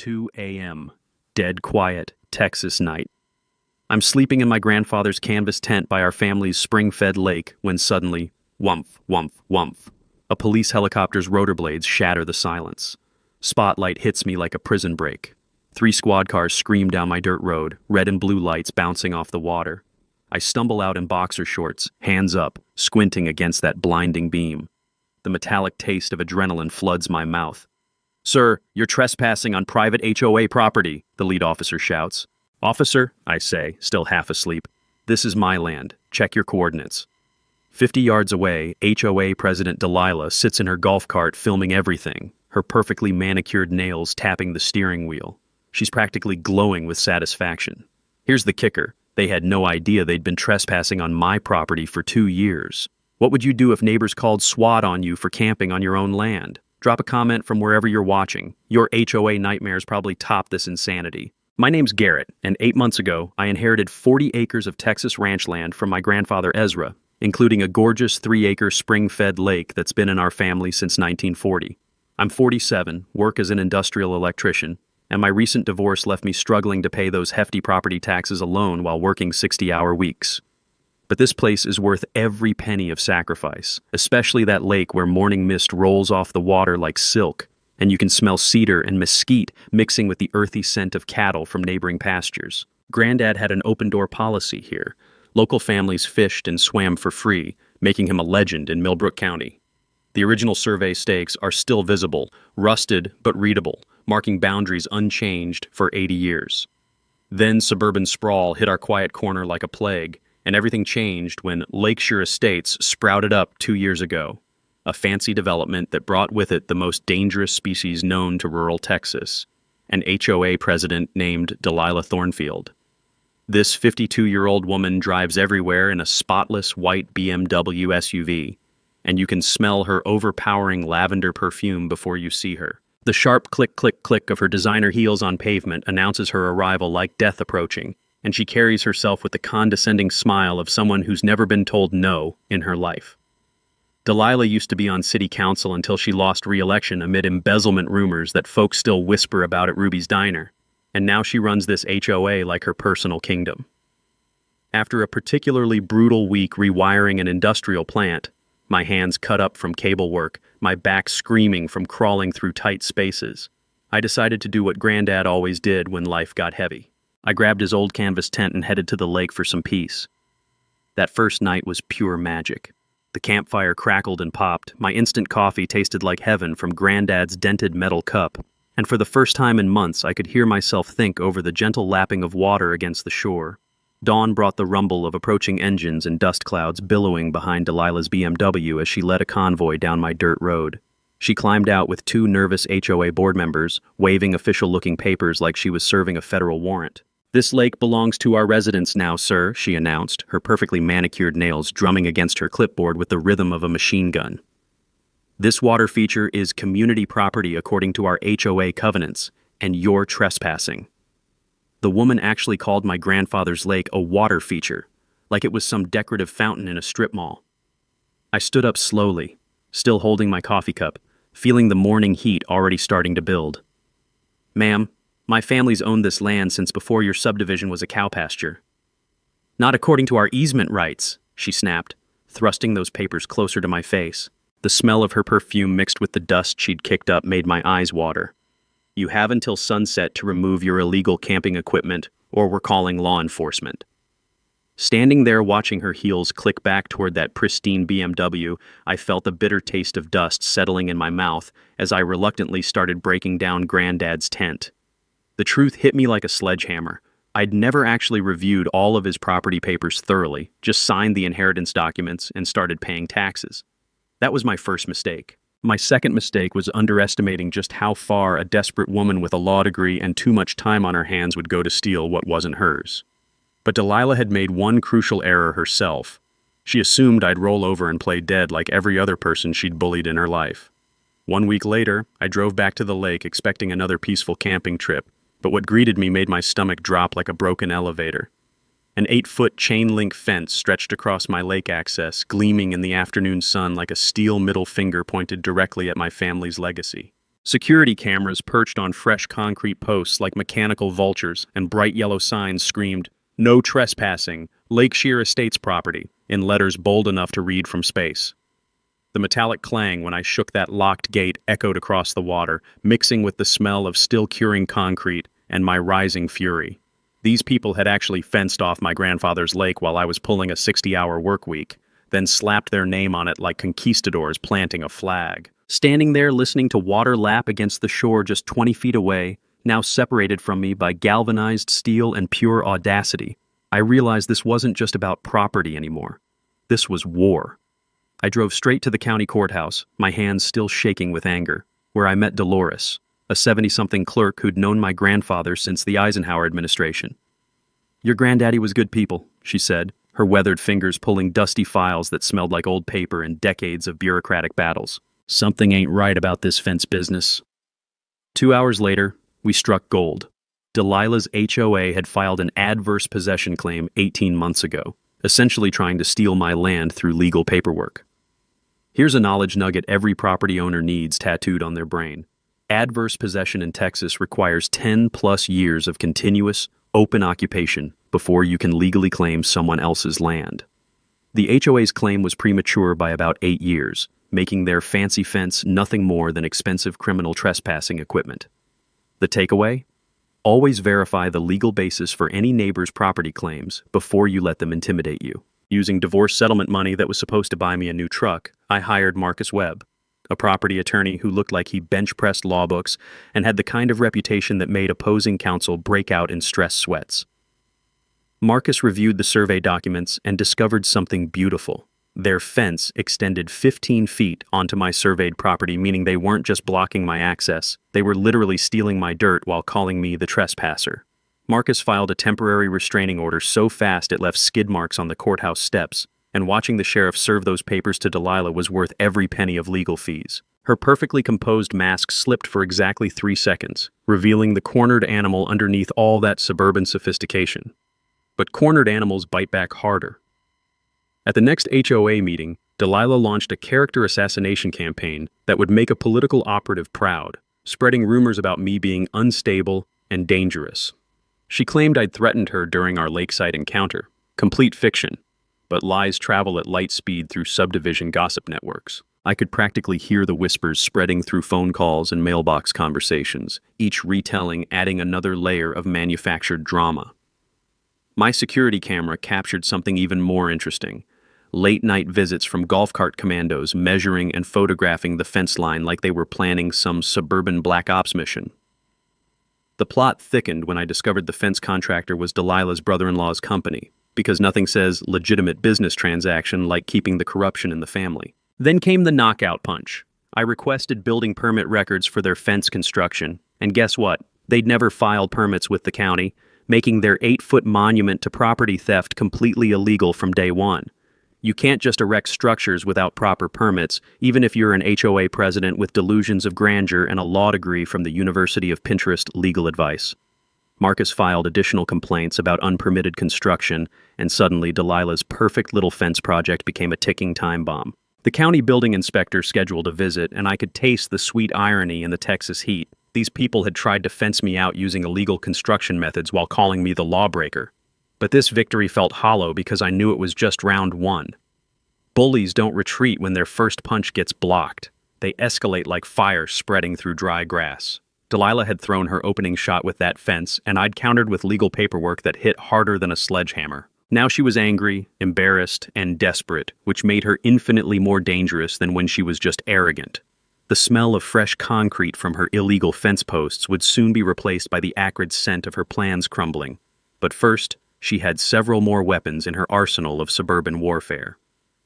2 a.m. Dead quiet, Texas night. I'm sleeping in my grandfather's canvas tent by our family's spring-fed lake when suddenly, whumph, whumph, whumph. A police helicopter's rotor blades shatter the silence. Spotlight hits me like a prison break. 3 squad cars scream down my dirt road, red and blue lights bouncing off the water. I stumble out in boxer shorts, hands up, squinting against that blinding beam. The metallic taste of adrenaline floods my mouth. "Sir, you're trespassing on private HOA property," the lead officer shouts. "Officer," I say, still half asleep, "this is my land. Check your coordinates." 50 yards away, HOA President Delilah sits in her golf cart filming everything, her perfectly manicured nails tapping the steering wheel. She's practically glowing with satisfaction. Here's the kicker. They had no idea they'd been trespassing on my property for 2 years. What would you do if neighbors called SWAT on you for camping on your own land? Drop a comment from wherever you're watching. Your HOA nightmares probably top this insanity. My name's Garrett, and 8 months ago, I inherited 40 acres of Texas ranch land from my grandfather Ezra, including a gorgeous 3-acre spring-fed lake that's been in our family since 1940. I'm 47, work as an industrial electrician, and my recent divorce left me struggling to pay those hefty property taxes alone while working 60-hour weeks. But this place is worth every penny of sacrifice, especially that lake where morning mist rolls off the water like silk, and you can smell cedar and mesquite mixing with the earthy scent of cattle from neighboring pastures. Granddad had an open-door policy here. Local families fished and swam for free, making him a legend in Millbrook County. The original survey stakes are still visible, rusted but readable, marking boundaries unchanged for 80 years. Then suburban sprawl hit our quiet corner like a plague, and everything changed when Lakeshore Estates sprouted up 2 years ago, a fancy development that brought with it the most dangerous species known to rural Texas, an HOA president named Delilah Thornfield. This 52-year-old woman drives everywhere in a spotless white BMW SUV, and you can smell her overpowering lavender perfume before you see her. The sharp click-click-click of her designer heels on pavement announces her arrival like death approaching, and she carries herself with the condescending smile of someone who's never been told no in her life. Delilah used to be on city council until she lost re-election amid embezzlement rumors that folks still whisper about at Ruby's Diner, and now she runs this HOA like her personal kingdom. After a particularly brutal week rewiring an industrial plant, my hands cut up from cable work, my back screaming from crawling through tight spaces, I decided to do what Granddad always did when life got heavy. I grabbed his old canvas tent and headed to the lake for some peace. That first night was pure magic. The campfire crackled and popped, my instant coffee tasted like heaven from Granddad's dented metal cup, and for the first time in months I could hear myself think over the gentle lapping of water against the shore. Dawn brought the rumble of approaching engines and dust clouds billowing behind Delilah's BMW as she led a convoy down my dirt road. She climbed out with 2 nervous HOA board members, waving official-looking papers like she was serving a federal warrant. "This lake belongs to our residents now, sir," she announced, her perfectly manicured nails drumming against her clipboard with the rhythm of a machine gun. "This water feature is community property according to our HOA covenants, and you're trespassing." The woman actually called my grandfather's lake a water feature, like it was some decorative fountain in a strip mall. I stood up slowly, still holding my coffee cup, feeling the morning heat already starting to build. "Ma'am, my family's owned this land since before your subdivision was a cow pasture." "Not according to our easement rights," she snapped, thrusting those papers closer to my face. The smell of her perfume mixed with the dust she'd kicked up made my eyes water. "You have until sunset to remove your illegal camping equipment, or we're calling law enforcement." Standing there watching her heels click back toward that pristine BMW, I felt the bitter taste of dust settling in my mouth as I reluctantly started breaking down Granddad's tent. The truth hit me like a sledgehammer. I'd never actually reviewed all of his property papers thoroughly, just signed the inheritance documents and started paying taxes. That was my first mistake. My second mistake was underestimating just how far a desperate woman with a law degree and too much time on her hands would go to steal what wasn't hers. But Delilah had made one crucial error herself. She assumed I'd roll over and play dead like every other person she'd bullied in her life. 1 week later, I drove back to the lake expecting another peaceful camping trip, but what greeted me made my stomach drop like a broken elevator. An 8-foot chain-link fence stretched across my lake access, gleaming in the afternoon sun like a steel middle finger pointed directly at my family's legacy. Security cameras perched on fresh concrete posts like mechanical vultures, and bright yellow signs screamed, "No trespassing, Lake Shear Estates property," in letters bold enough to read from space. The metallic clang when I shook that locked gate echoed across the water, mixing with the smell of still curing concrete and my rising fury. These people had actually fenced off my grandfather's lake while I was pulling a 60-hour work week, then slapped their name on it like conquistadors planting a flag. Standing there listening to water lap against the shore just 20 feet away, now separated from me by galvanized steel and pure audacity, I realized this wasn't just about property anymore. This was war. I drove straight to the county courthouse, my hands still shaking with anger, where I met Dolores, a 70-something clerk who'd known my grandfather since the Eisenhower administration. "Your granddaddy was good people," she said, her weathered fingers pulling dusty files that smelled like old paper and decades of bureaucratic battles. "Something ain't right about this fence business." 2 hours later, we struck gold. Delilah's HOA had filed an adverse possession claim 18 months ago, essentially trying to steal my land through legal paperwork. Here's a knowledge nugget every property owner needs tattooed on their brain. Adverse possession in Texas requires 10+ years of continuous, open occupation before you can legally claim someone else's land. The HOA's claim was premature by about 8 years, making their fancy fence nothing more than expensive criminal trespassing equipment. The takeaway? Always verify the legal basis for any neighbor's property claims before you let them intimidate you. Using divorce settlement money that was supposed to buy me a new truck, I hired Marcus Webb, a property attorney who looked like he bench-pressed law books and had the kind of reputation that made opposing counsel break out in stress sweats. Marcus reviewed the survey documents and discovered something beautiful. Their fence extended 15 feet onto my surveyed property, meaning they weren't just blocking my access, they were literally stealing my dirt while calling me the trespasser. Marcus filed a temporary restraining order so fast it left skid marks on the courthouse steps, and watching the sheriff serve those papers to Delilah was worth every penny of legal fees. Her perfectly composed mask slipped for exactly 3 seconds, revealing the cornered animal underneath all that suburban sophistication. But cornered animals bite back harder. At the next HOA meeting, Delilah launched a character assassination campaign that would make a political operative proud, spreading rumors about me being unstable and dangerous. She claimed I'd threatened her during our lakeside encounter. Complete fiction, but lies travel at light speed through subdivision gossip networks. I could practically hear the whispers spreading through phone calls and mailbox conversations, each retelling adding another layer of manufactured drama. My security camera captured something even more interesting. Late-night visits from golf cart commandos measuring and photographing the fence line like they were planning some suburban black ops mission. The plot thickened when I discovered the fence contractor was Delilah's brother-in-law's company, because nothing says legitimate business transaction like keeping the corruption in the family. Then came the knockout punch. I requested building permit records for their fence construction, and guess what? They'd never filed permits with the county, making their 8-foot monument to property theft completely illegal from day one. You can't just erect structures without proper permits, even if you're an HOA president with delusions of grandeur and a law degree from the University of Pinterest Legal Advice. Marcus filed additional complaints about unpermitted construction, and suddenly Delilah's perfect little fence project became a ticking time bomb. The county building inspector scheduled a visit, and I could taste the sweet irony in the Texas heat. These people had tried to fence me out using illegal construction methods while calling me the lawbreaker. But this victory felt hollow because I knew it was just round one. Bullies don't retreat when their first punch gets blocked. They escalate like fire spreading through dry grass. Delilah had thrown her opening shot with that fence, and I'd countered with legal paperwork that hit harder than a sledgehammer. Now she was angry, embarrassed, and desperate, which made her infinitely more dangerous than when she was just arrogant. The smell of fresh concrete from her illegal fence posts would soon be replaced by the acrid scent of her plans crumbling. But first, she had several more weapons in her arsenal of suburban warfare.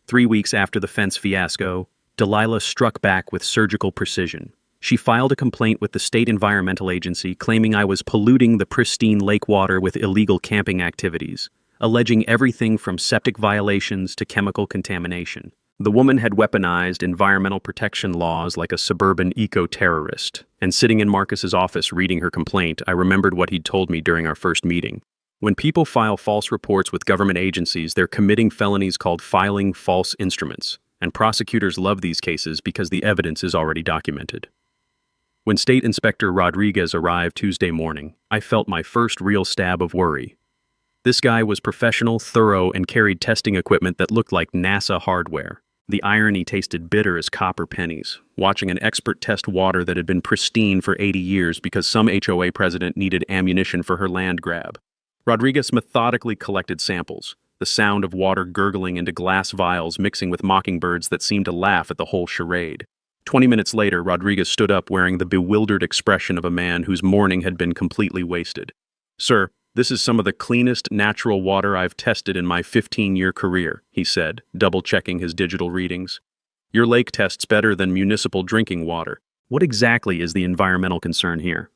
3 weeks after the fence fiasco, Delilah struck back with surgical precision. She filed a complaint with the state environmental agency claiming I was polluting the pristine lake water with illegal camping activities, alleging everything from septic violations to chemical contamination. The woman had weaponized environmental protection laws like a suburban eco-terrorist, and sitting in Marcus's office reading her complaint, I remembered what he'd told me during our first meeting. When people file false reports with government agencies, they're committing felonies called filing false instruments, and prosecutors love these cases because the evidence is already documented. When State Inspector Rodriguez arrived Tuesday morning, I felt my first real stab of worry. This guy was professional, thorough, and carried testing equipment that looked like NASA hardware. The irony tasted bitter as copper pennies, watching an expert test water that had been pristine for 80 years because some HOA president needed ammunition for her land grab. Rodriguez methodically collected samples, the sound of water gurgling into glass vials mixing with mockingbirds that seemed to laugh at the whole charade. 20 minutes later, Rodriguez stood up wearing the bewildered expression of a man whose morning had been completely wasted. "Sir, this is some of the cleanest natural water I've tested in my 15-year career," he said, double-checking his digital readings. "Your lake tests better than municipal drinking water. What exactly is the environmental concern here?"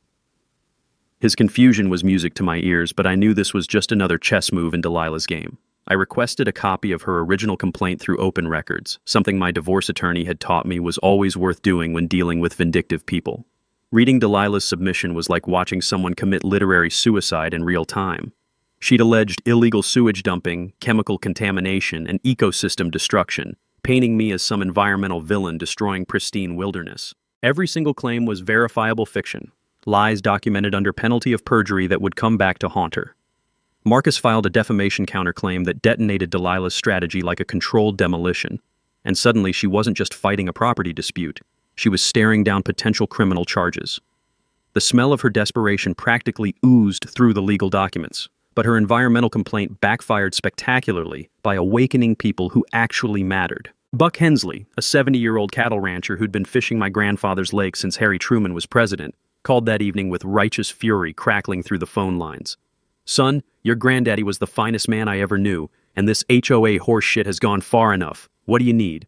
His confusion was music to my ears, but I knew this was just another chess move in Delilah's game. I requested a copy of her original complaint through open records, something my divorce attorney had taught me was always worth doing when dealing with vindictive people. Reading Delilah's submission was like watching someone commit literary suicide in real time. She'd alleged illegal sewage dumping, chemical contamination, and ecosystem destruction, painting me as some environmental villain destroying pristine wilderness. Every single claim was verifiable fiction, lies documented under penalty of perjury that would come back to haunt her. Marcus filed a defamation counterclaim that detonated Delilah's strategy like a controlled demolition. And suddenly she wasn't just fighting a property dispute. She was staring down potential criminal charges. The smell of her desperation practically oozed through the legal documents, but her environmental complaint backfired spectacularly by awakening people who actually mattered. Buck Hensley, a 70-year-old cattle rancher who'd been fishing my grandfather's lake since Harry Truman was president, called that evening with righteous fury crackling through the phone lines. "Son, your granddaddy was the finest man I ever knew, and this HOA horse shit has gone far enough. What do you need?"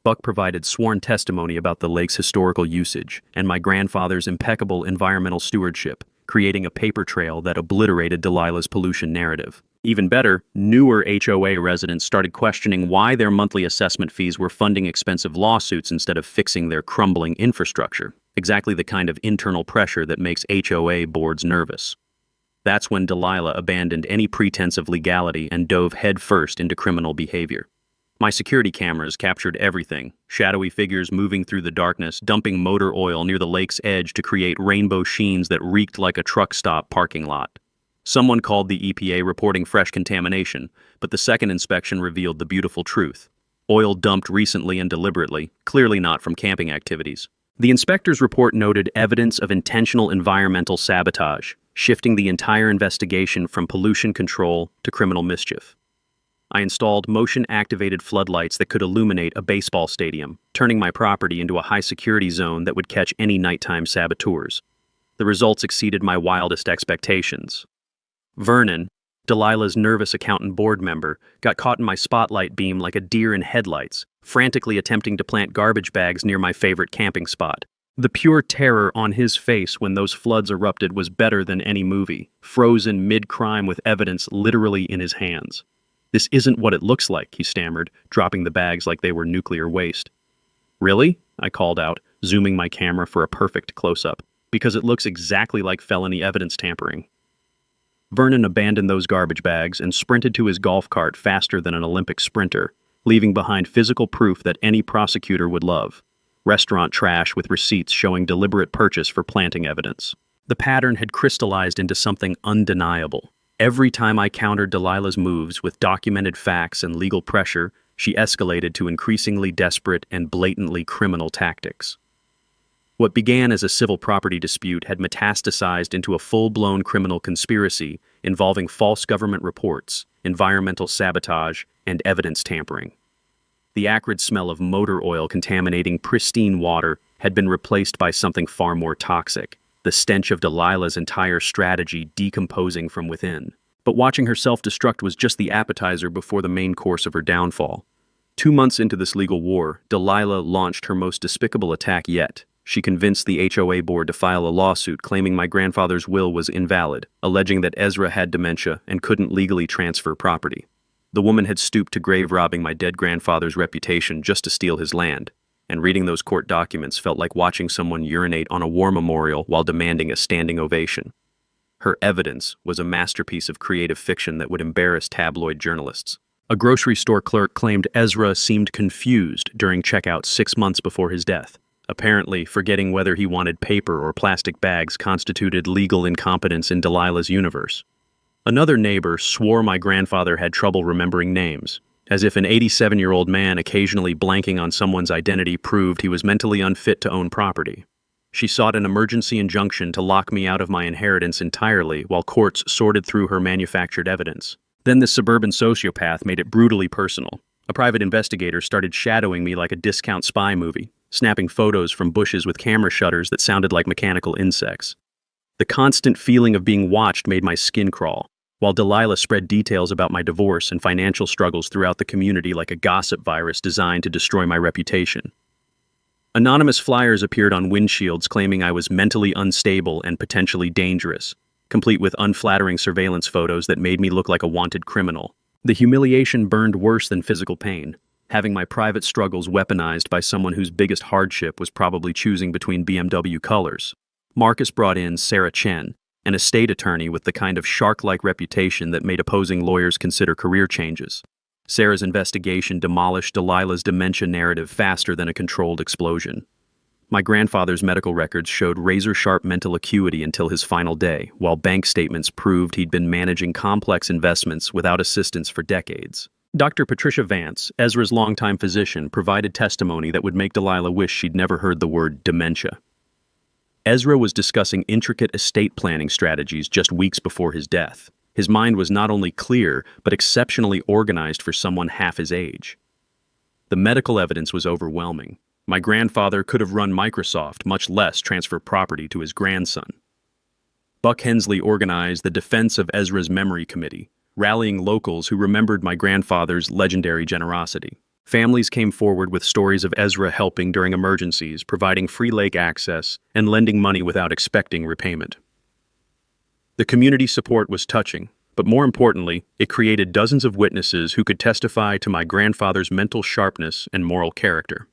Buck provided sworn testimony about the lake's historical usage and my grandfather's impeccable environmental stewardship, creating a paper trail that obliterated Delilah's pollution narrative. Even better, newer HOA residents started questioning why their monthly assessment fees were funding expensive lawsuits instead of fixing their crumbling infrastructure, exactly the kind of internal pressure that makes HOA boards nervous. That's when Delilah abandoned any pretense of legality and dove headfirst into criminal behavior. My security cameras captured everything, shadowy figures moving through the darkness, dumping motor oil near the lake's edge to create rainbow sheens that reeked like a truck stop parking lot. Someone called the EPA reporting fresh contamination, but the second inspection revealed the beautiful truth. Oil dumped recently and deliberately, clearly not from camping activities. The inspector's report noted evidence of intentional environmental sabotage, shifting the entire investigation from pollution control to criminal mischief. I installed motion-activated floodlights that could illuminate a baseball stadium, turning my property into a high-security zone that would catch any nighttime saboteurs. The results exceeded my wildest expectations. Vernon, Delilah's nervous accountant board member, got caught in my spotlight beam like a deer in headlights, frantically attempting to plant garbage bags near my favorite camping spot. The pure terror on his face when those floods erupted was better than any movie, frozen mid-crime with evidence literally in his hands. "This isn't what it looks like," he stammered, dropping the bags like they were nuclear waste. "Really?" I called out, zooming my camera for a perfect close-up. "Because it looks exactly like felony evidence tampering." Vernon abandoned those garbage bags and sprinted to his golf cart faster than an Olympic sprinter, leaving behind physical proof that any prosecutor would love. Restaurant trash with receipts showing deliberate purchase for planting evidence. The pattern had crystallized into something undeniable. Every time I countered Delilah's moves with documented facts and legal pressure, she escalated to increasingly desperate and blatantly criminal tactics. What began as a civil property dispute had metastasized into a full-blown criminal conspiracy involving false government reports, environmental sabotage, and evidence tampering. The acrid smell of motor oil contaminating pristine water had been replaced by something far more toxic, the stench of Delilah's entire strategy decomposing from within. But watching her self-destruct was just the appetizer before the main course of her downfall. 2 months into this legal war, Delilah launched her most despicable attack yet. She convinced the HOA board to file a lawsuit claiming my grandfather's will was invalid, alleging that Ezra had dementia and couldn't legally transfer property. The woman had stooped to grave robbing my dead grandfather's reputation just to steal his land, and reading those court documents felt like watching someone urinate on a war memorial while demanding a standing ovation. Her evidence was a masterpiece of creative fiction that would embarrass tabloid journalists. A grocery store clerk claimed Ezra seemed confused during checkout 6 months before his death, Apparently, forgetting whether he wanted paper or plastic bags constituted legal incompetence in Delilah's universe. Another neighbor swore my grandfather had trouble remembering names, as if an 87-year-old man occasionally blanking on someone's identity proved he was mentally unfit to own property. She sought an emergency injunction to lock me out of my inheritance entirely while courts sorted through her manufactured evidence. Then this suburban sociopath made it brutally personal. A private investigator started shadowing me like a discount spy movie, snapping photos from bushes with camera shutters that sounded like mechanical insects. The constant feeling of being watched made my skin crawl, while Delilah spread details about my divorce and financial struggles throughout the community like a gossip virus designed to destroy my reputation. Anonymous flyers appeared on windshields claiming I was mentally unstable and potentially dangerous, complete with unflattering surveillance photos that made me look like a wanted criminal. The humiliation burned worse than physical pain, having my private struggles weaponized by someone whose biggest hardship was probably choosing between BMW colors. Marcus brought in Sarah Chen, an estate attorney with the kind of shark-like reputation that made opposing lawyers consider career changes. Sarah's investigation demolished Delilah's dementia narrative faster than a controlled explosion. My grandfather's medical records showed razor-sharp mental acuity until his final day, while bank statements proved he'd been managing complex investments without assistance for decades. Dr. Patricia Vance, Ezra's longtime physician, provided testimony that would make Delilah wish she'd never heard the word dementia. Ezra was discussing intricate estate planning strategies just weeks before his death. His mind was not only clear, but exceptionally organized for someone half his age. The medical evidence was overwhelming. My grandfather could have run Microsoft, much less transfer property to his grandson. Buck Hensley organized the Defense of Ezra's Memory Committee, rallying locals who remembered my grandfather's legendary generosity. Families came forward with stories of Ezra helping during emergencies, providing free lake access, and lending money without expecting repayment. The community support was touching, but more importantly, it created dozens of witnesses who could testify to my grandfather's mental sharpness and moral character.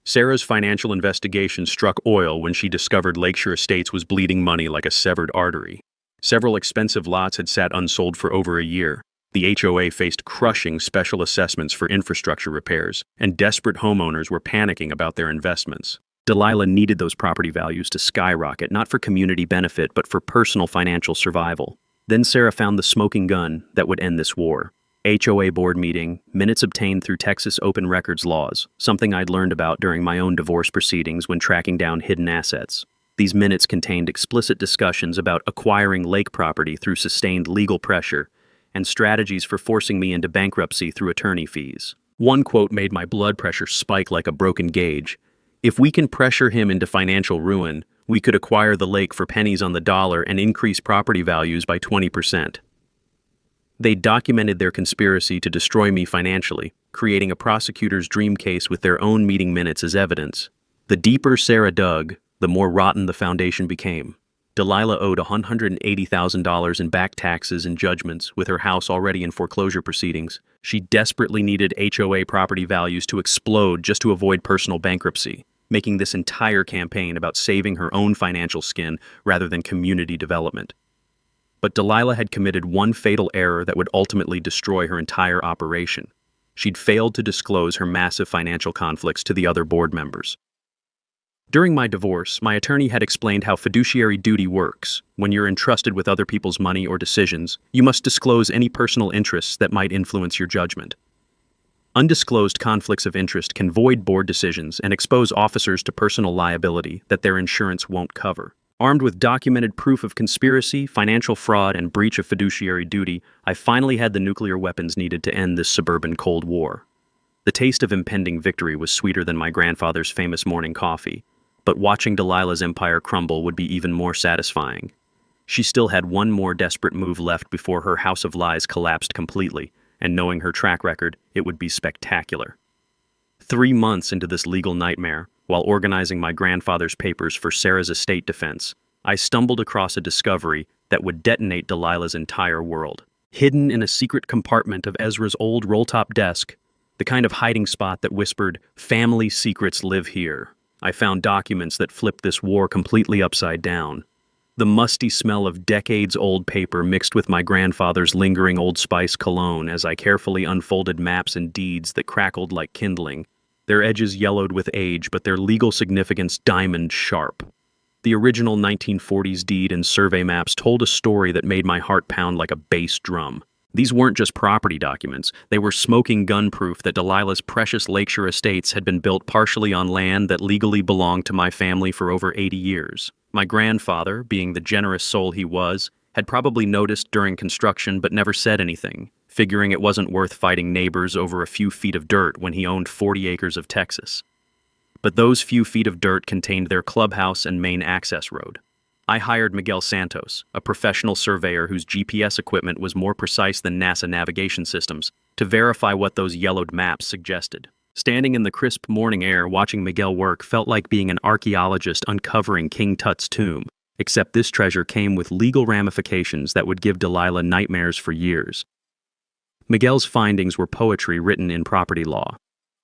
Sarah's financial investigation struck oil when she discovered Lakeshore Estates was bleeding money like a severed artery. Several expensive lots had sat unsold for over a year. The HOA faced crushing special assessments for infrastructure repairs, and desperate homeowners were panicking about their investments. Delilah needed those property values to skyrocket, not for community benefit, but for personal financial survival. Then Sarah found the smoking gun that would end this war. HOA board meeting, minutes obtained through Texas open records laws, something I'd learned about during my own divorce proceedings when tracking down hidden assets. These minutes contained explicit discussions about acquiring lake property through sustained legal pressure and strategies for forcing me into bankruptcy through attorney fees. One quote made my blood pressure spike like a broken gauge. "If we can pressure him into financial ruin, we could acquire the lake for pennies on the dollar and increase property values by 20%. They documented their conspiracy to destroy me financially, creating a prosecutor's dream case with their own meeting minutes as evidence. The deeper Sarah dug, the more rotten the foundation became. Delilah owed $180,000 in back taxes and judgments, with her house already in foreclosure proceedings. She desperately needed HOA property values to explode just to avoid personal bankruptcy, making this entire campaign about saving her own financial skin rather than community development. But Delilah had committed one fatal error that would ultimately destroy her entire operation. She'd failed to disclose her massive financial conflicts to the other board members. During my divorce, my attorney had explained how fiduciary duty works. When you're entrusted with other people's money or decisions, you must disclose any personal interests that might influence your judgment. Undisclosed conflicts of interest can void board decisions and expose officers to personal liability that their insurance won't cover. Armed with documented proof of conspiracy, financial fraud, and breach of fiduciary duty, I finally had the nuclear weapons needed to end this suburban Cold War. The taste of impending victory was sweeter than my grandfather's famous morning coffee, but watching Delilah's empire crumble would be even more satisfying. She still had one more desperate move left before her house of lies collapsed completely, and knowing her track record, it would be spectacular. 3 months into this legal nightmare, while organizing my grandfather's papers for Sarah's estate defense, I stumbled across a discovery that would detonate Delilah's entire world. Hidden in a secret compartment of Ezra's old roll-top desk, the kind of hiding spot that whispered, "Family secrets live here," I found documents that flipped this war completely upside down. The musty smell of decades-old paper mixed with my grandfather's lingering Old Spice cologne as I carefully unfolded maps and deeds that crackled like kindling. their edges yellowed with age, but their legal significance diamond sharp. The original 1940s deed and survey maps told a story that made my heart pound like a bass drum. These weren't just property documents, they were smoking gun proof that Delilah's precious Lakeshore estates had been built partially on land that legally belonged to my family for over 80 years. My grandfather, being the generous soul he was, had probably noticed during construction but never said anything, figuring it wasn't worth fighting neighbors over a few feet of dirt when he owned 40 acres of Texas. But those few feet of dirt contained their clubhouse and main access road. I hired Miguel Santos, a professional surveyor whose GPS equipment was more precise than NASA navigation systems, to verify what those yellowed maps suggested. Standing in the crisp morning air watching Miguel work felt like being an archaeologist uncovering King Tut's tomb, except this treasure came with legal ramifications that would give Delilah nightmares for years. Miguel's findings were poetry written in property law.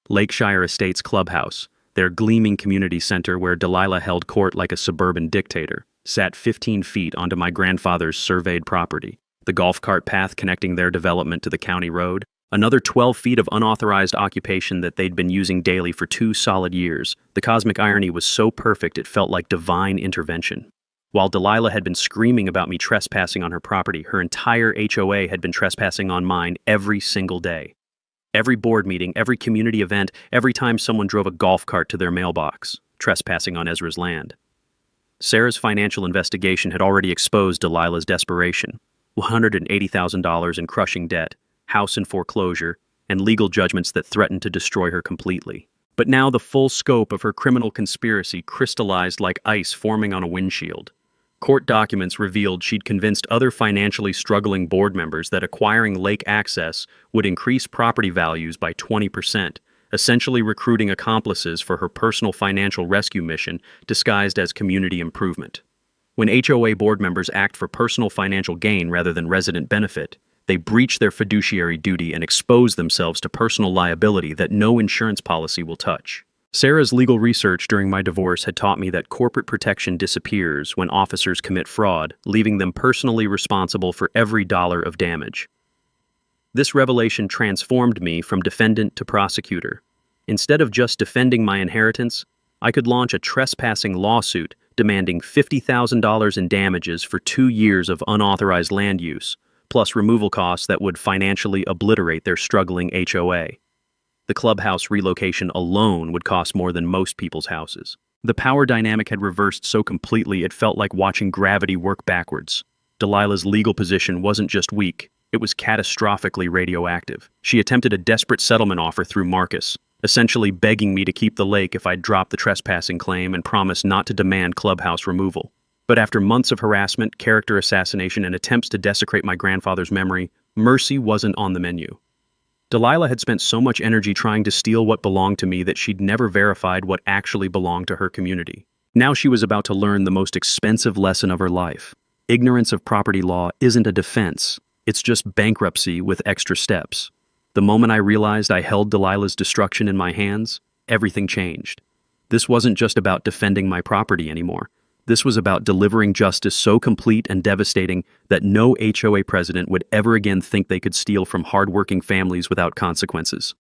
Lakeshire Estates Clubhouse, their gleaming community center where Delilah held court like a suburban dictator, sat 15 feet onto my grandfather's surveyed property. The golf cart path connecting their development to the county road, another 12 feet of unauthorized occupation that they'd been using daily for 2 solid years. The cosmic irony was so perfect it felt like divine intervention. While Delilah had been screaming about me trespassing on her property, her entire HOA had been trespassing on mine every single day. Every board meeting, every community event, every time someone drove a golf cart to their mailbox, trespassing on Ezra's land. Sarah's financial investigation had already exposed Delilah's desperation. $180,000 in crushing debt, house in foreclosure, and legal judgments that threatened to destroy her completely. But now the full scope of her criminal conspiracy crystallized like ice forming on a windshield. Court documents revealed she'd convinced other financially struggling board members that acquiring lake access would increase property values by 20%, essentially recruiting accomplices for her personal financial rescue mission disguised as community improvement. When HOA board members act for personal financial gain rather than resident benefit, they breach their fiduciary duty and expose themselves to personal liability that no insurance policy will touch. Sarah's legal research during my divorce had taught me that corporate protection disappears when officers commit fraud, leaving them personally responsible for every dollar of damage. This revelation transformed me from defendant to prosecutor. Instead of just defending my inheritance, I could launch a trespassing lawsuit demanding $50,000 in damages for 2 years of unauthorized land use, plus removal costs that would financially obliterate their struggling HOA. The clubhouse relocation alone would cost more than most people's houses. The power dynamic had reversed so completely it felt like watching gravity work backwards. Delilah's legal position wasn't just weak, it was catastrophically radioactive. She attempted a desperate settlement offer through Marcus, essentially begging me to keep the lake if I'd drop the trespassing claim and promise not to demand clubhouse removal. But after months of harassment, character assassination, and attempts to desecrate my grandfather's memory, mercy wasn't on the menu. Delilah had spent so much energy trying to steal what belonged to me that she'd never verified what actually belonged to her community. Now she was about to learn the most expensive lesson of her life. Ignorance of property law isn't a defense. It's just bankruptcy with extra steps. The moment I realized I held Delilah's destruction in my hands, everything changed. This wasn't just about defending my property anymore. This was about delivering justice so complete and devastating that no HOA president would ever again think they could steal from hardworking families without consequences.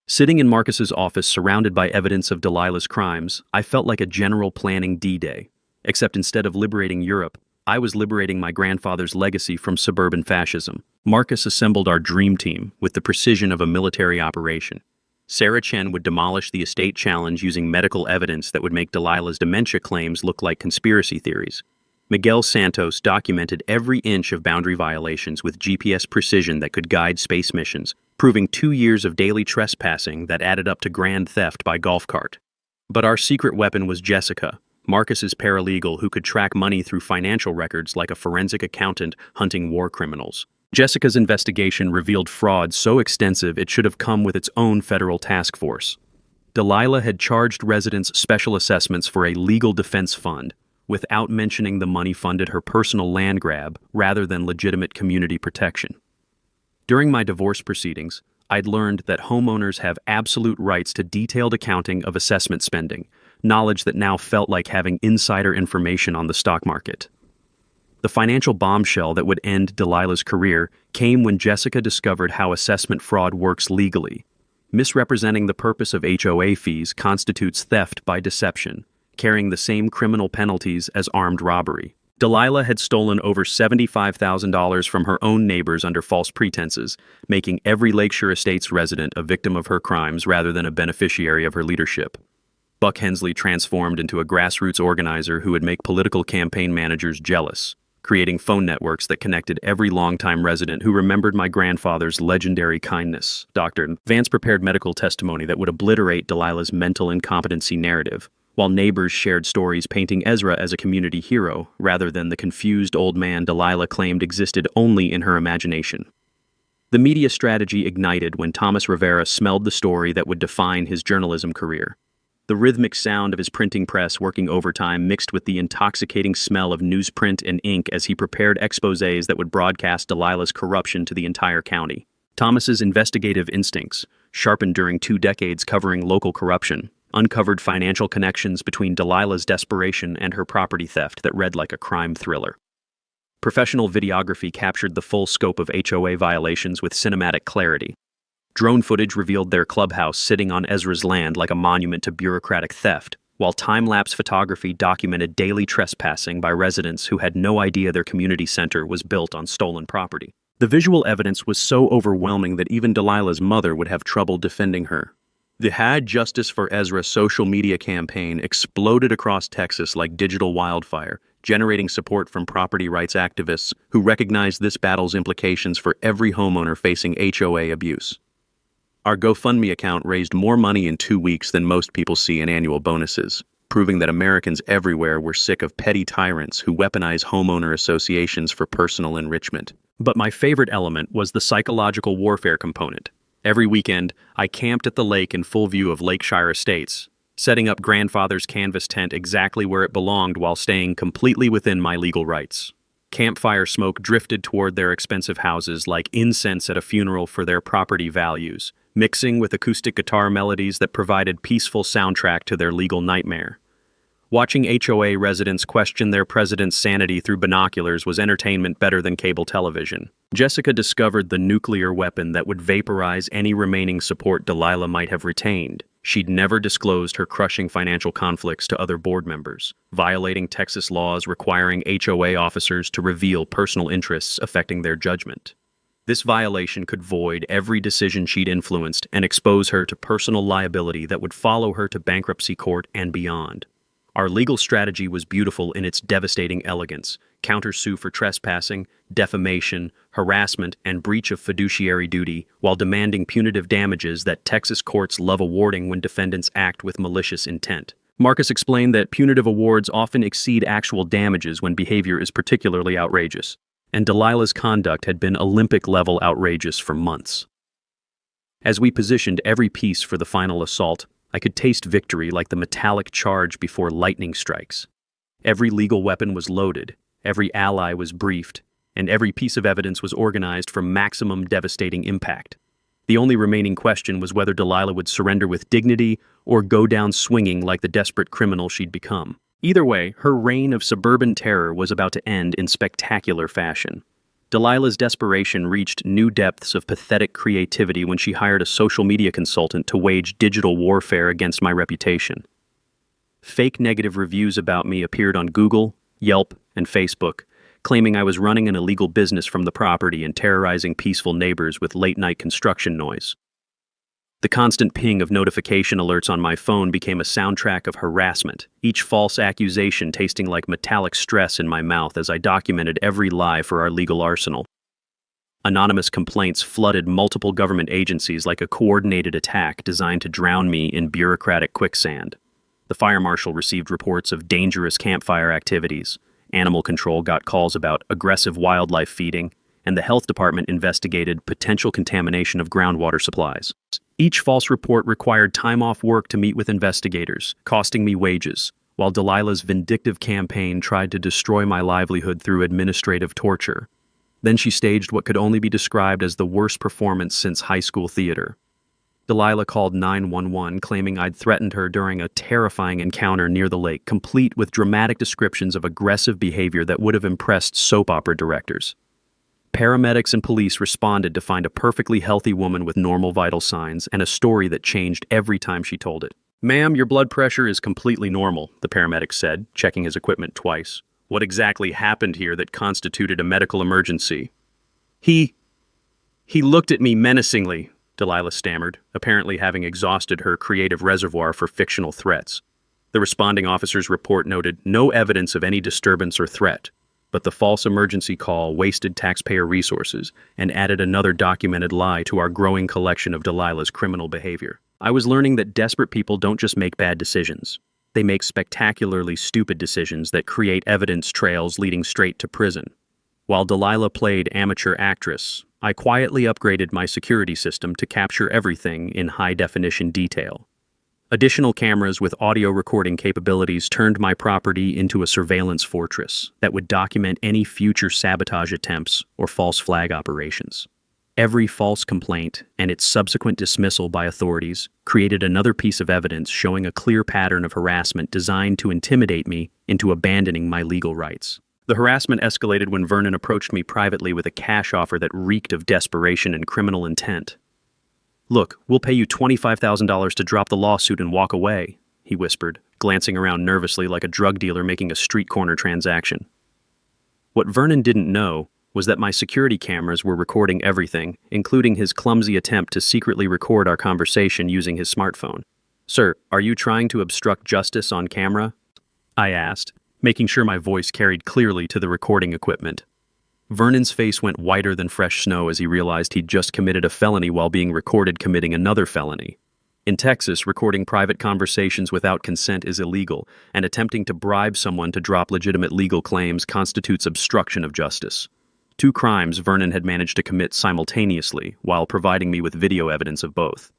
Sitting in Marcus's office surrounded by evidence of Delilah's crimes, I felt like a general planning D-Day. Except instead of liberating Europe, I was liberating my grandfather's legacy from suburban fascism. Marcus assembled our dream team with the precision of a military operation. Sarah Chen would demolish the estate challenge using medical evidence that would make Delilah's dementia claims look like conspiracy theories. Miguel Santos documented every inch of boundary violations with GPS precision that could guide space missions, proving 2 years of daily trespassing that added up to grand theft by golf cart. But our secret weapon was Jessica, Marcus's paralegal who could track money through financial records like a forensic accountant hunting war criminals. Jessica's investigation revealed fraud so extensive it should have come with its own federal task force. Delilah had charged residents special assessments for a legal defense fund, without mentioning the money funded her personal land grab rather than legitimate community protection. During my divorce proceedings, I'd learned that homeowners have absolute rights to detailed accounting of assessment spending, knowledge that now felt like having insider information on the stock market. The financial bombshell that would end Delilah's career came when Jessica discovered how assessment fraud works legally. Misrepresenting the purpose of HOA fees constitutes theft by deception, carrying the same criminal penalties as armed robbery. Delilah had stolen over $75,000 from her own neighbors under false pretenses, making every Lakeshore Estates resident a victim of her crimes rather than a beneficiary of her leadership. Buck Hensley transformed into a grassroots organizer who would make political campaign managers jealous, creating phone networks that connected every longtime resident who remembered my grandfather's legendary kindness. Dr. Vance prepared medical testimony that would obliterate Delilah's mental incompetency narrative, while neighbors shared stories painting Ezra as a community hero rather than the confused old man Delilah claimed existed only in her imagination. The media strategy ignited when Thomas Rivera smelled the story that would define his journalism career. The rhythmic sound of his printing press working overtime mixed with the intoxicating smell of newsprint and ink as he prepared exposés that would broadcast Delilah's corruption to the entire county. Thomas's investigative instincts, sharpened during 2 decades covering local corruption, uncovered financial connections between Delilah's desperation and her property theft that read like a crime thriller. Professional videography captured the full scope of HOA violations with cinematic clarity. Drone footage revealed their clubhouse sitting on Ezra's land like a monument to bureaucratic theft, while time-lapse photography documented daily trespassing by residents who had no idea their community center was built on stolen property. The visual evidence was so overwhelming that even Delilah's mother would have trouble defending her. The Had Justice for Ezra social media campaign exploded across Texas like digital wildfire, generating support from property rights activists who recognized this battle's implications for every homeowner facing HOA abuse. Our GoFundMe account raised more money in 2 weeks than most people see in annual bonuses, proving that Americans everywhere were sick of petty tyrants who weaponize homeowner associations for personal enrichment. But my favorite element was the psychological warfare component. Every weekend, I camped at the lake in full view of Lakeshore Estates, setting up grandfather's canvas tent exactly where it belonged while staying completely within my legal rights. Campfire smoke drifted toward their expensive houses like incense at a funeral for their property values, mixing with acoustic guitar melodies that provided peaceful soundtrack to their legal nightmare. Watching HOA residents question their president's sanity through binoculars was entertainment better than cable television. Jessica discovered the nuclear weapon that would vaporize any remaining support Delilah might have retained. She'd never disclosed her crushing financial conflicts to other board members, violating Texas laws requiring HOA officers to reveal personal interests affecting their judgment. This violation could void every decision she'd influenced and expose her to personal liability that would follow her to bankruptcy court and beyond. Our legal strategy was beautiful in its devastating elegance: countersue for trespassing, defamation, harassment, and breach of fiduciary duty, while demanding punitive damages that Texas courts love awarding when defendants act with malicious intent. Marcus explained that punitive awards often exceed actual damages when behavior is particularly outrageous, and Delilah's conduct had been Olympic-level outrageous for months. As we positioned every piece for the final assault, I could taste victory like the metallic charge before lightning strikes. Every legal weapon was loaded, every ally was briefed, and every piece of evidence was organized for maximum devastating impact. The only remaining question was whether Delilah would surrender with dignity or go down swinging like the desperate criminal she'd become. Either way, her reign of suburban terror was about to end in spectacular fashion. Delilah's desperation reached new depths of pathetic creativity when she hired a social media consultant to wage digital warfare against my reputation. Fake negative reviews about me appeared on Google, Yelp, and Facebook, claiming I was running an illegal business from the property and terrorizing peaceful neighbors with late-night construction noise. The constant ping of notification alerts on my phone became a soundtrack of harassment, each false accusation tasting like metallic stress in my mouth as I documented every lie for our legal arsenal. Anonymous complaints flooded multiple government agencies like a coordinated attack designed to drown me in bureaucratic quicksand. The fire marshal received reports of dangerous campfire activities, animal control got calls about aggressive wildlife feeding, and the health department investigated potential contamination of groundwater supplies. Each false report required time off work to meet with investigators, costing me wages, while Delilah's vindictive campaign tried to destroy my livelihood through administrative torture. Then she staged what could only be described as the worst performance since high school theater. Delilah called 911, claiming I'd threatened her during a terrifying encounter near the lake, complete with dramatic descriptions of aggressive behavior that would have impressed soap opera directors. Paramedics and police responded to find a perfectly healthy woman with normal vital signs and a story that changed every time she told it. "Ma'am, your blood pressure is completely normal," the paramedic said, checking his equipment twice. "What exactly happened here that constituted a medical emergency?" He looked at me menacingly," Delilah stammered, apparently having exhausted her creative reservoir for fictional threats. The responding officer's report noted no evidence of any disturbance or threat, but the false emergency call wasted taxpayer resources and added another documented lie to our growing collection of Delilah's criminal behavior. I was learning that desperate people don't just make bad decisions. They make spectacularly stupid decisions that create evidence trails leading straight to prison. While Delilah played amateur actress, I quietly upgraded my security system to capture everything in high-definition detail. Additional cameras with audio recording capabilities turned my property into a surveillance fortress that would document any future sabotage attempts or false flag operations. Every false complaint and its subsequent dismissal by authorities created another piece of evidence showing a clear pattern of harassment designed to intimidate me into abandoning my legal rights. The harassment escalated when Vernon approached me privately with a cash offer that reeked of desperation and criminal intent. "Look, we'll pay you $25,000 to drop the lawsuit and walk away," he whispered, glancing around nervously like a drug dealer making a street corner transaction. What Vernon didn't know was that my security cameras were recording everything, including his clumsy attempt to secretly record our conversation using his smartphone. "Sir, are you trying to obstruct justice on camera?" I asked, making sure my voice carried clearly to the recording equipment. Vernon's face went whiter than fresh snow as he realized he'd just committed a felony while being recorded committing another felony. In Texas, recording private conversations without consent is illegal, and attempting to bribe someone to drop legitimate legal claims constitutes obstruction of justice. 2 crimes Vernon had managed to commit simultaneously while providing me with video evidence of both.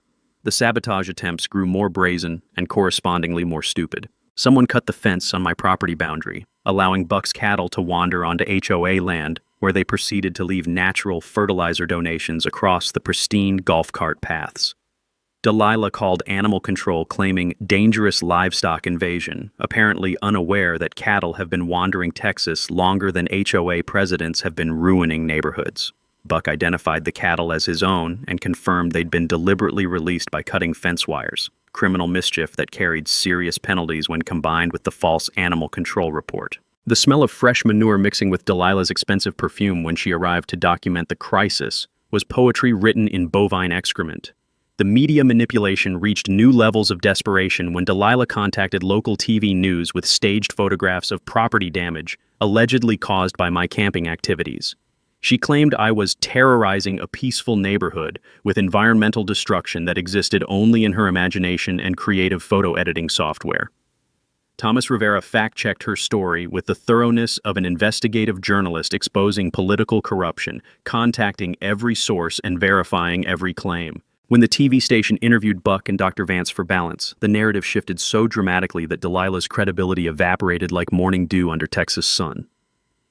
The sabotage attempts grew more brazen and correspondingly more stupid. Someone cut the fence on my property boundary, allowing Buck's cattle to wander onto HOA land, where they proceeded to leave natural fertilizer donations across the pristine golf cart paths. Delilah called animal control, claiming dangerous livestock invasion, apparently unaware that cattle have been wandering Texas longer than HOA presidents have been ruining neighborhoods. Buck identified the cattle as his own and confirmed they'd been deliberately released by cutting fence wires, criminal mischief that carried serious penalties when combined with the false animal control report. The smell of fresh manure mixing with Delilah's expensive perfume when she arrived to document the crisis was poetry written in bovine excrement. The media manipulation reached new levels of desperation when Delilah contacted local TV news with staged photographs of property damage allegedly caused by my camping activities. She claimed I was terrorizing a peaceful neighborhood with environmental destruction that existed only in her imagination and creative photo editing software. Thomas Rivera fact-checked her story with the thoroughness of an investigative journalist exposing political corruption, contacting every source and verifying every claim. When the TV station interviewed Buck and Dr. Vance for Balance, the narrative shifted so dramatically that Delilah's credibility evaporated like morning dew under Texas sun.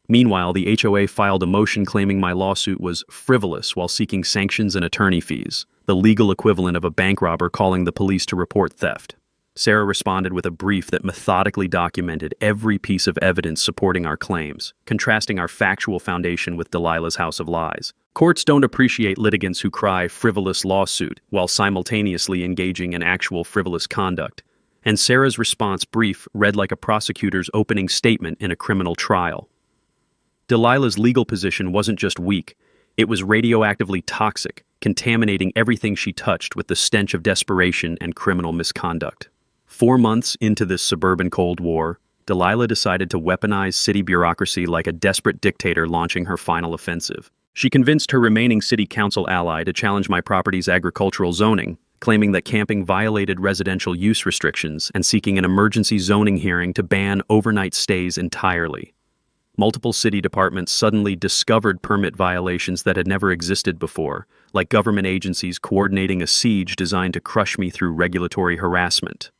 Meanwhile, the HOA filed a motion claiming my lawsuit was frivolous while seeking sanctions and attorney fees, the legal equivalent of a bank robber calling the police to report theft. Sarah responded with a brief that methodically documented every piece of evidence supporting our claims, contrasting our factual foundation with Delilah's house of lies. Courts don't appreciate litigants who cry frivolous lawsuit while simultaneously engaging in actual frivolous conduct. And Sarah's response brief read like a prosecutor's opening statement in a criminal trial. Delilah's legal position wasn't just weak, it was radioactively toxic, contaminating everything she touched with the stench of desperation and criminal misconduct. 4 months into this suburban Cold War, Delilah decided to weaponize city bureaucracy like a desperate dictator launching her final offensive. She convinced her remaining city council ally to challenge my property's agricultural zoning, claiming that camping violated residential use restrictions and seeking an emergency zoning hearing to ban overnight stays entirely. Multiple city departments suddenly discovered permit violations that had never existed before, like government agencies coordinating a siege designed to crush me through regulatory harassment.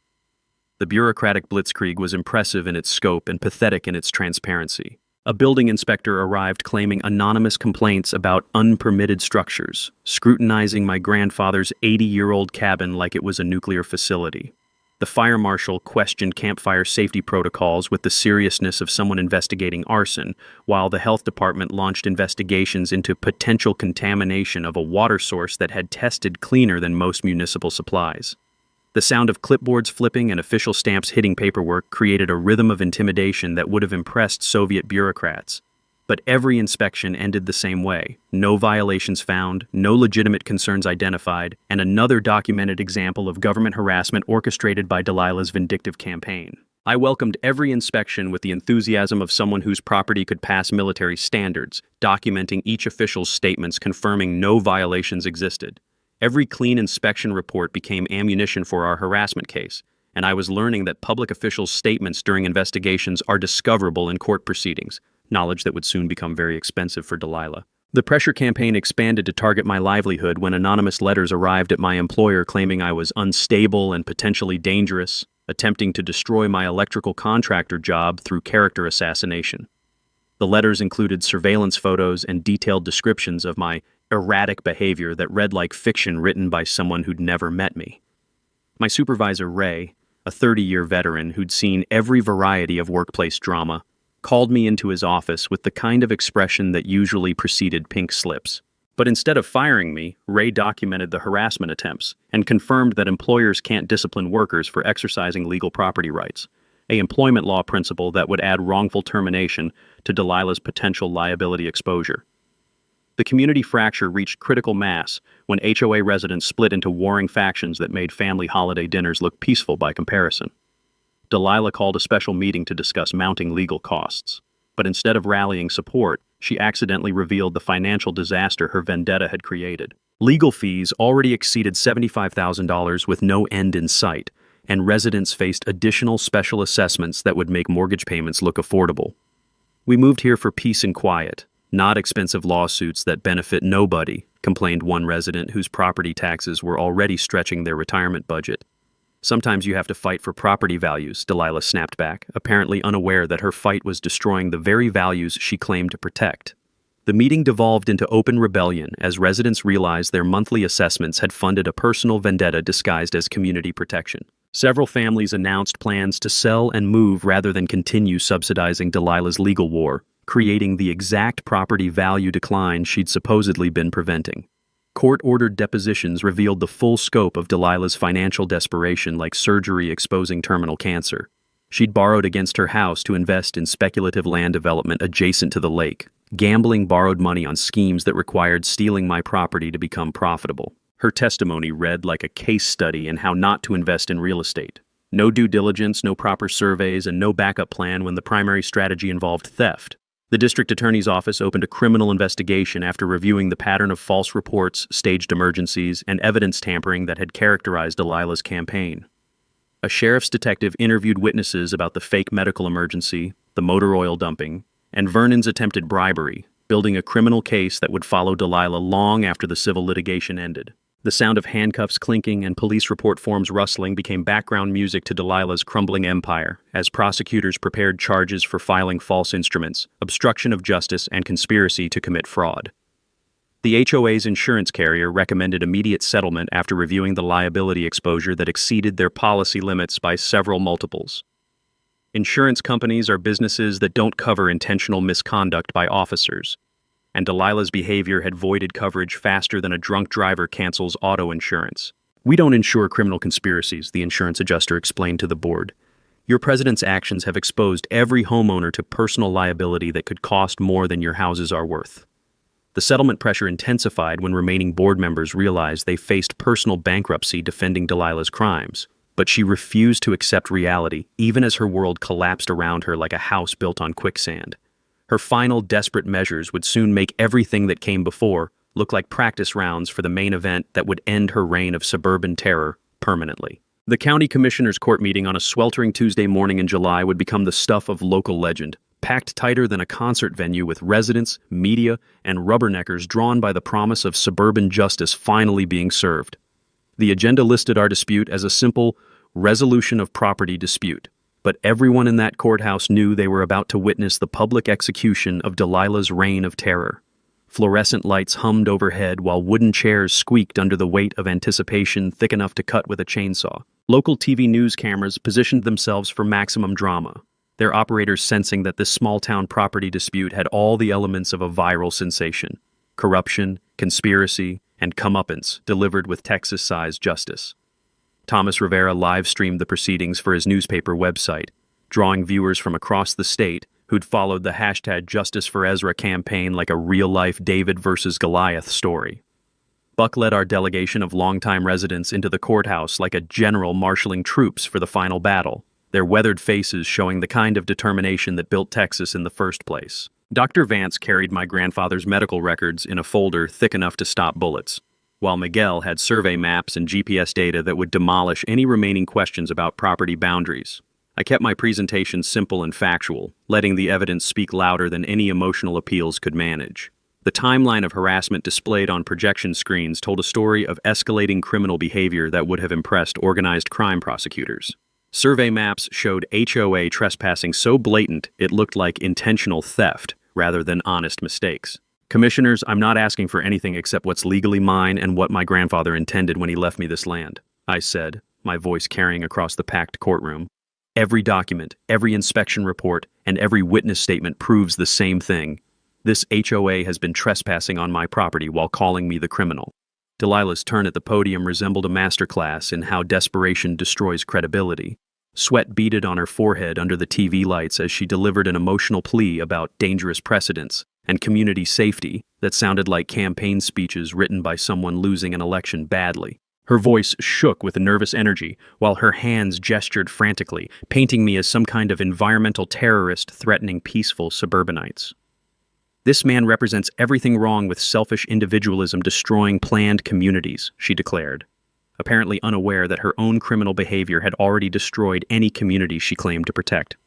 The bureaucratic blitzkrieg was impressive in its scope and pathetic in its transparency. A building inspector arrived claiming anonymous complaints about unpermitted structures, scrutinizing my grandfather's 80-year-old cabin like it was a nuclear facility. The fire marshal questioned campfire safety protocols with the seriousness of someone investigating arson, while the health department launched investigations into potential contamination of a water source that had tested cleaner than most municipal supplies. The sound of clipboards flipping and official stamps hitting paperwork created a rhythm of intimidation that would have impressed Soviet bureaucrats. But every inspection ended the same way: no violations found, no legitimate concerns identified, and another documented example of government harassment orchestrated by Delilah's vindictive campaign. I welcomed every inspection with the enthusiasm of someone whose property could pass military standards, documenting each official's statements confirming no violations existed. Every clean inspection report became ammunition for our harassment case, and I was learning that public officials' statements during investigations are discoverable in court proceedings, knowledge that would soon become very expensive for Delilah. The pressure campaign expanded to target my livelihood when anonymous letters arrived at my employer claiming I was unstable and potentially dangerous, attempting to destroy my electrical contractor job through character assassination. The letters included surveillance photos and detailed descriptions of my erratic behavior that read like fiction written by someone who'd never met me. My supervisor, Ray, a 30-year veteran who'd seen every variety of workplace drama, called me into his office with the kind of expression that usually preceded pink slips. But instead of firing me, Ray documented the harassment attempts and confirmed that employers can't discipline workers for exercising legal property rights, an employment law principle that would add wrongful termination to Delilah's potential liability exposure. The community fracture reached critical mass when HOA residents split into warring factions that made family holiday dinners look peaceful by comparison. Delilah called a special meeting to discuss mounting legal costs, but instead of rallying support, she accidentally revealed the financial disaster her vendetta had created. Legal fees already exceeded $75,000 with no end in sight, and residents faced additional special assessments that would make mortgage payments look affordable. "We moved here for peace and quiet, not expensive lawsuits that benefit nobody," complained one resident whose property taxes were already stretching their retirement budget. "Sometimes you have to fight for property values," Delilah snapped back, apparently unaware that her fight was destroying the very values she claimed to protect. The meeting devolved into open rebellion as residents realized their monthly assessments had funded a personal vendetta disguised as community protection. Several families announced plans to sell and move rather than continue subsidizing Delilah's legal war, creating the exact property value decline she'd supposedly been preventing. Court-ordered depositions revealed the full scope of Delilah's financial desperation, like surgery exposing terminal cancer. She'd borrowed against her house to invest in speculative land development adjacent to the lake, gambling borrowed money on schemes that required stealing my property to become profitable. Her testimony read like a case study in how not to invest in real estate. No due diligence, no proper surveys, and no backup plan when the primary strategy involved theft. The district attorney's office opened a criminal investigation after reviewing the pattern of false reports, staged emergencies, and evidence tampering that had characterized Delilah's campaign. A sheriff's detective interviewed witnesses about the fake medical emergency, the motor oil dumping, and Vernon's attempted bribery, building a criminal case that would follow Delilah long after the civil litigation ended. The sound of handcuffs clinking and police report forms rustling became background music to Delilah's crumbling empire as prosecutors prepared charges for filing false instruments, obstruction of justice, and conspiracy to commit fraud. The HOA's insurance carrier recommended immediate settlement after reviewing the liability exposure that exceeded their policy limits by several multiples. Insurance companies are businesses that don't cover intentional misconduct by officers, and Delilah's behavior had voided coverage faster than a drunk driver cancels auto insurance. "We don't insure criminal conspiracies," the insurance adjuster explained to the board. "Your president's actions have exposed every homeowner to personal liability that could cost more than your houses are worth." The settlement pressure intensified when remaining board members realized they faced personal bankruptcy defending Delilah's crimes, but she refused to accept reality, even as her world collapsed around her like a house built on quicksand. Her final desperate measures would soon make everything that came before look like practice rounds for the main event that would end her reign of suburban terror permanently. The county commissioners' court meeting on a sweltering Tuesday morning in July would become the stuff of local legend, packed tighter than a concert venue with residents, media, and rubberneckers drawn by the promise of suburban justice finally being served. The agenda listed our dispute as a simple resolution of property dispute, but everyone in that courthouse knew they were about to witness the public execution of Delilah's reign of terror. Fluorescent lights hummed overhead while wooden chairs squeaked under the weight of anticipation thick enough to cut with a chainsaw. Local TV news cameras positioned themselves for maximum drama, their operators sensing that this small-town property dispute had all the elements of a viral sensation: corruption, conspiracy, and comeuppance delivered with Texas-sized justice. Thomas Rivera live-streamed the proceedings for his newspaper website, drawing viewers from across the state who'd followed the #JusticeForEzra campaign like a real-life David versus Goliath story. Buck led our delegation of longtime residents into the courthouse like a general marshaling troops for the final battle, their weathered faces showing the kind of determination that built Texas in the first place. Dr. Vance carried my grandfather's medical records in a folder thick enough to stop bullets, while Miguel had survey maps and GPS data that would demolish any remaining questions about property boundaries. I kept my presentation simple and factual, letting the evidence speak louder than any emotional appeals could manage. The timeline of harassment displayed on projection screens told a story of escalating criminal behavior that would have impressed organized crime prosecutors. Survey maps showed HOA trespassing so blatant it looked like intentional theft rather than honest mistakes. Commissioners, I'm not asking for anything except what's legally mine and what my grandfather intended when he left me this land, I said, my voice carrying across the packed courtroom. Every document, every inspection report, and every witness statement proves the same thing. This HOA has been trespassing on my property while calling me the criminal. Delilah's turn at the podium resembled a masterclass in how desperation destroys credibility. Sweat beaded on her forehead under the TV lights as she delivered an emotional plea about dangerous precedents and community safety that sounded like campaign speeches written by someone losing an election badly. Her voice shook with nervous energy, while her hands gestured frantically, painting me as some kind of environmental terrorist threatening peaceful suburbanites. This man represents everything wrong with selfish individualism destroying planned communities, she declared, apparently unaware that her own criminal behavior had already destroyed any community she claimed to protect.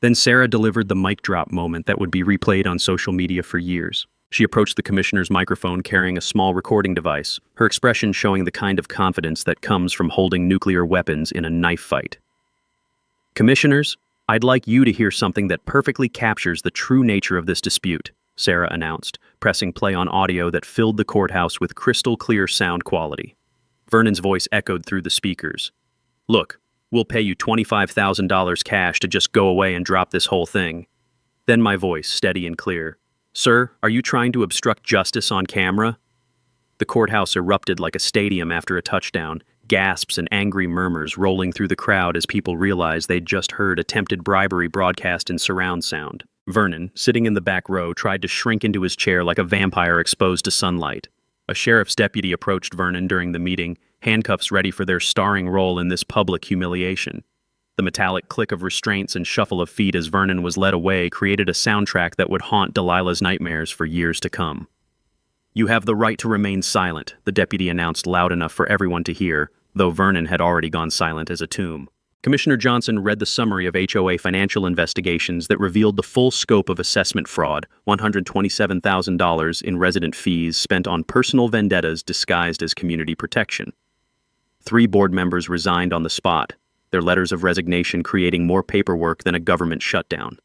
Then Sarah delivered the mic drop moment that would be replayed on social media for years. She approached the commissioner's microphone carrying a small recording device, her expression showing the kind of confidence that comes from holding nuclear weapons in a knife fight. Commissioners, I'd like you to hear something that perfectly captures the true nature of this dispute, Sarah announced, pressing play on audio that filled the courthouse with crystal clear sound quality. Vernon's voice echoed through the speakers. Look, we'll pay you $25,000 cash to just go away and drop this whole thing. Then my voice, steady and clear. Sir, are you trying to obstruct justice on camera? The courthouse erupted like a stadium after a touchdown, gasps and angry murmurs rolling through the crowd as people realized they'd just heard attempted bribery broadcast in surround sound. Vernon, sitting in the back row, tried to shrink into his chair like a vampire exposed to sunlight. A sheriff's deputy approached Vernon during the meeting, handcuffs ready for their starring role in this public humiliation. The metallic click of restraints and shuffle of feet as Vernon was led away created a soundtrack that would haunt Delilah's nightmares for years to come. You have the right to remain silent, the deputy announced loud enough for everyone to hear, though Vernon had already gone silent as a tomb. Commissioner Johnson read the summary of HOA financial investigations that revealed the full scope of assessment fraud, $127,000 in resident fees spent on personal vendettas disguised as community protection. 3 board members resigned on the spot, their letters of resignation creating more paperwork than a government shutdown.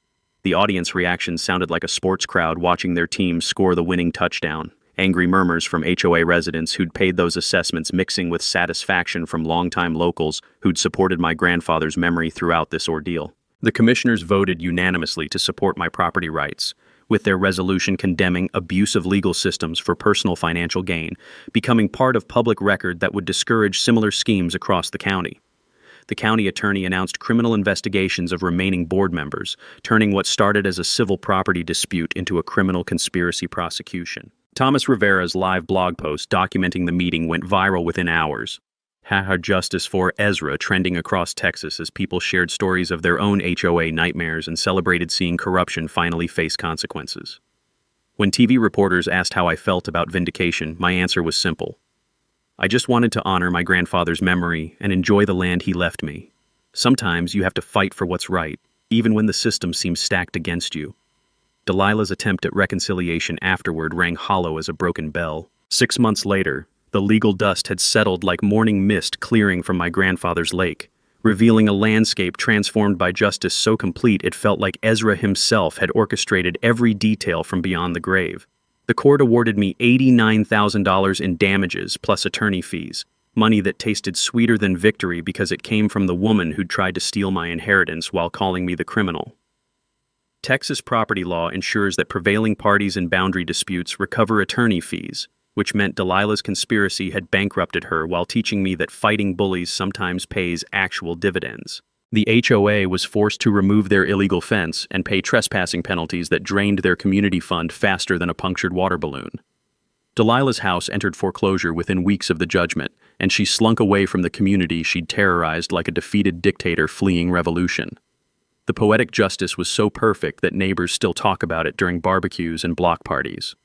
The audience reaction sounded like a sports crowd watching their team score the winning touchdown. Angry murmurs from HOA residents who'd paid those assessments mixing with satisfaction from longtime locals who'd supported my grandfather's memory throughout this ordeal. The commissioners voted unanimously to support my property rights, with their resolution condemning abusive legal systems for personal financial gain, becoming part of public record that would discourage similar schemes across the county. The county attorney announced criminal investigations of remaining board members, turning what started as a civil property dispute into a criminal conspiracy prosecution. Thomas Rivera's live blog post documenting the meeting went viral within hours. #JusticeForEzra trending across Texas as people shared stories of their own HOA nightmares and celebrated seeing corruption finally face consequences. When TV reporters asked how I felt about vindication, my answer was simple. I just wanted to honor my grandfather's memory and enjoy the land he left me. Sometimes you have to fight for what's right, even when the system seems stacked against you. Delilah's attempt at reconciliation afterward rang hollow as a broken bell. 6 months later, the legal dust had settled like morning mist clearing from my grandfather's lake, revealing a landscape transformed by justice so complete it felt like Ezra himself had orchestrated every detail from beyond the grave. The court awarded me $89,000 in damages plus attorney fees, money that tasted sweeter than victory because it came from the woman who'd tried to steal my inheritance while calling me the criminal. Texas property law ensures that prevailing parties in boundary disputes recover attorney fees, which meant Delilah's conspiracy had bankrupted her while teaching me that fighting bullies sometimes pays actual dividends. The HOA was forced to remove their illegal fence and pay trespassing penalties that drained their community fund faster than a punctured water balloon. Delilah's house entered foreclosure within weeks of the judgment, and she slunk away from the community she'd terrorized like a defeated dictator fleeing revolution. The poetic justice was so perfect that neighbors still talk about it during barbecues and block parties.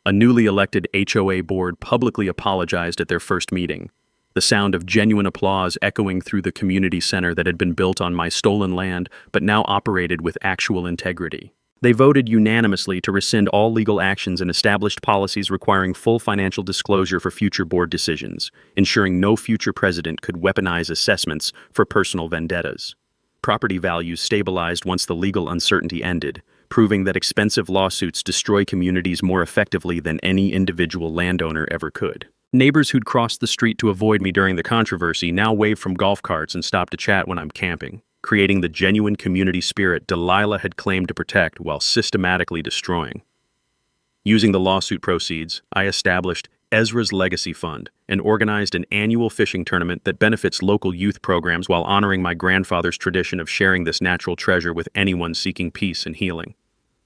A newly elected HOA board publicly apologized at their first meeting, the sound of genuine applause echoing through the community center that had been built on my stolen land but now operated with actual integrity. They voted unanimously to rescind all legal actions and established policies requiring full financial disclosure for future board decisions, ensuring no future president could weaponize assessments for personal vendettas. Property values stabilized once the legal uncertainty ended, proving that expensive lawsuits destroy communities more effectively than any individual landowner ever could. Neighbors who'd crossed the street to avoid me during the controversy now wave from golf carts and stop to chat when I'm camping, creating the genuine community spirit Delilah had claimed to protect while systematically destroying. Using the lawsuit proceeds, I established Ezra's Legacy Fund and organized an annual fishing tournament that benefits local youth programs while honoring my grandfather's tradition of sharing this natural treasure with anyone seeking peace and healing.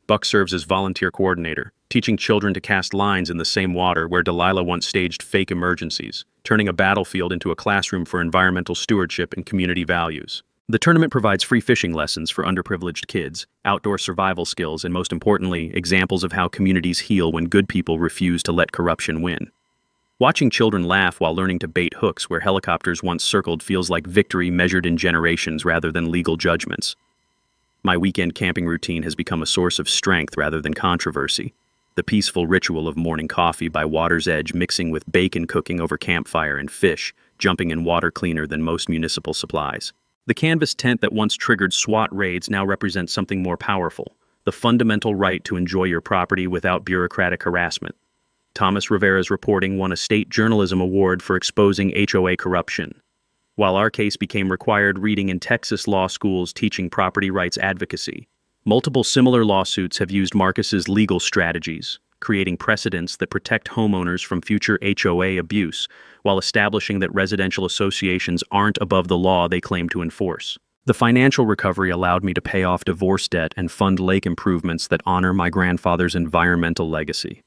Buck serves as volunteer coordinator, teaching children to cast lines in the same water where Delilah once staged fake emergencies, turning a battlefield into a classroom for environmental stewardship and community values. The tournament provides free fishing lessons for underprivileged kids, outdoor survival skills, and most importantly, examples of how communities heal when good people refuse to let corruption win. Watching children laugh while learning to bait hooks where helicopters once circled feels like victory measured in generations rather than legal judgments. My weekend camping routine has become a source of strength rather than controversy. The peaceful ritual of morning coffee by water's edge mixing with bacon cooking over campfire and fish jumping in water cleaner than most municipal supplies. The canvas tent that once triggered SWAT raids now represents something more powerful, the fundamental right to enjoy your property without bureaucratic harassment. Thomas Rivera's reporting won a state journalism award for exposing HOA corruption, while our case became required reading in Texas law schools teaching property rights advocacy. Multiple similar lawsuits have used Marcus's legal strategies, creating precedents that protect homeowners from future HOA abuse, while establishing that residential associations aren't above the law they claim to enforce. The financial recovery allowed me to pay off divorce debt and fund lake improvements that honor my grandfather's environmental legacy.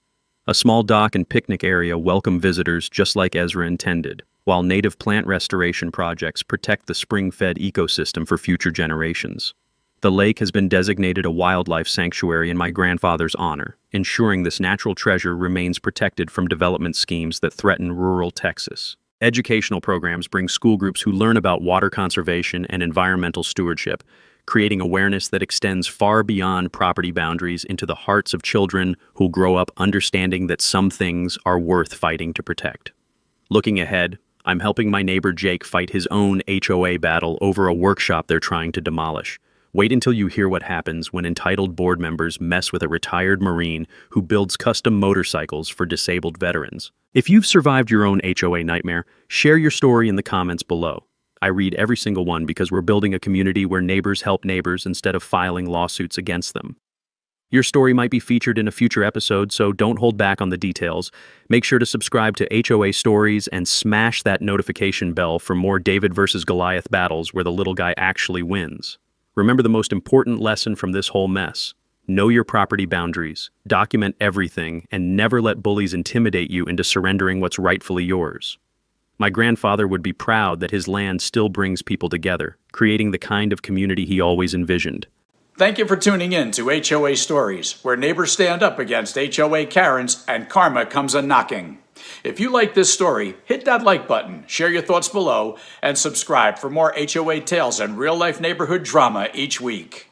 A small dock and picnic area welcome visitors just like Ezra intended, while native plant restoration projects protect the spring-fed ecosystem for future generations. The lake has been designated a wildlife sanctuary in my grandfather's honor, ensuring this natural treasure remains protected from development schemes that threaten rural Texas. Educational programs bring school groups who learn about water conservation and environmental stewardship, creating awareness that extends far beyond property boundaries into the hearts of children who grow up understanding that some things are worth fighting to protect. Looking ahead, I'm helping my neighbor Jake fight his own HOA battle over a workshop they're trying to demolish. Wait until you hear what happens when entitled board members mess with a retired Marine who builds custom motorcycles for disabled veterans. If you've survived your own HOA nightmare, share your story in the comments below. I read every single one because we're building a community where neighbors help neighbors instead of filing lawsuits against them. Your story might be featured in a future episode, so don't hold back on the details. Make sure to subscribe to HOA Stories and smash that notification bell for more David versus Goliath battles where the little guy actually wins. Remember the most important lesson from this whole mess. Know your property boundaries, document everything, and never let bullies intimidate you into surrendering what's rightfully yours. My grandfather would be proud that his land still brings people together, creating the kind of community he always envisioned. Thank you for tuning in to HOA Stories, where neighbors stand up against HOA Karens and karma comes a-knocking. If you like this story, hit that like button, share your thoughts below, and subscribe for more HOA tales and real-life neighborhood drama each week.